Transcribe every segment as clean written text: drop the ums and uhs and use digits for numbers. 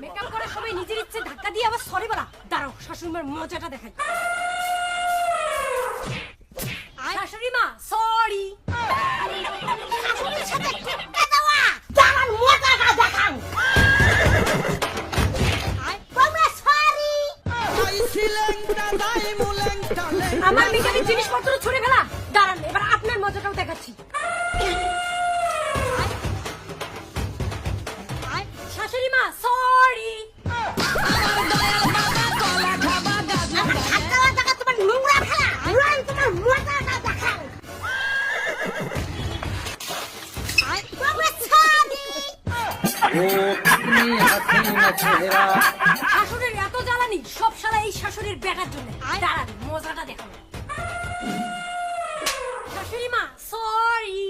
Makeup করে সবাই নিজের ইচ্ছে ধাক্কা দিয়ে আবার সরি বলা। দাঁড়াও, শাশুড়িমার মজাটা দেখাই। শাশুড়ি মা সরি। আমার মেকআপের জিনিসপত্র ছুঁড়ে ফেলা। দাঁড়ান, এবার আপনার মজাটাও দেখাচ্ছি। শাশুড়ি মা সরি। শাশুড়ির এত জ্বালানি, সব শালা এই শাশুড়ির বেটার জন্য। দাঁড়ান, মজাটা দেখাবো। শাশুড়ি মা সরি।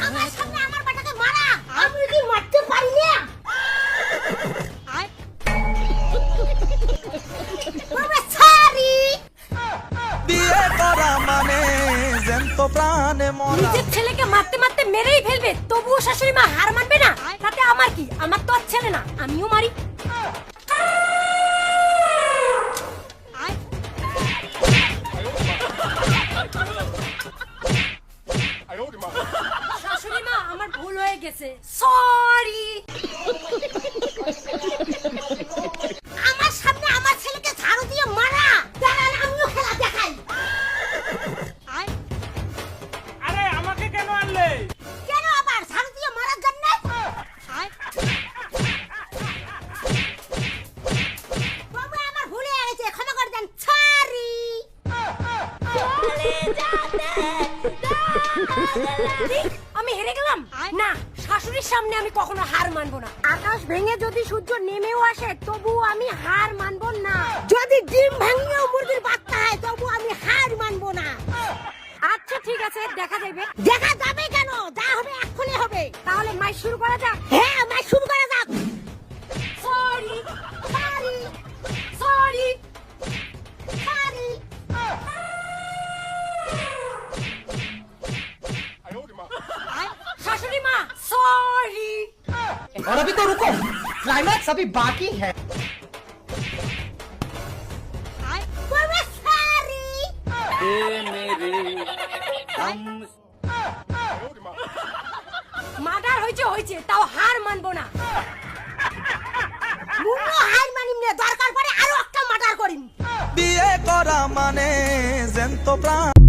আমার সামনে আমার বেটাকে মারা, আমি কি মারতে পারি না? বাবা সরি। বিয়ে করা মানে জ্যান্ত প্রাণে মরা। নিজের ছেলেকে মারতে মারতে মেরেই ফেলবে, তবুও শাশুড়ি মা হার মানবে না। তাতে আমার কি? আমার তো আর ছেলে না, আমিও মারি। শাশুড়ি মা আমার ভুল হয়ে গেছে, সরি। আমার সামনে আমার ছেলেকে ঝাড়ু দিয়ে মারা। দাঁড়ান, আমিও খেলা দেখাই। আরে আমাকে কেন আনলে? কেন আবার? ঝাড়ু দিয়ে মারার জন্য। বাবা আমার ভুল হয়ে গেছে, ক্ষমা করে দেন, সরি। আমি হেরে গেলাম না। শাশুড়ির সামনে আমি কখনো হার মানবো না। আকাশ ভেঙে যদি সূর্য নেমেও আসে, তবু আমি হার মানবো না। যদি ডিম ভাঙিয়েও মুরগির বাচ্চা হয়, তবু আমি হার মানবো না। আচ্ছা ঠিক আছে, দেখা যাবে। দেখা যাবে কেন? যা হবে এক্ষুনি হবে। তাহলে মাই শুরু করা যাক। হ্যাঁ, মাই শুরু করা যাক। Sorry sorry sorry sorry. শাশুড়ি মা সরি। और अभी तो रुको, क्लाइमैक्स अभी बाकी है। বাবা সরি। মার্ডার হয়েছে, তাও হার মানবো না। হার মানিম না, দরকার পড়ে আরো একটা মার্ডার করিম। বিয়ে করা মানে জ্যান্ত প্রাণ।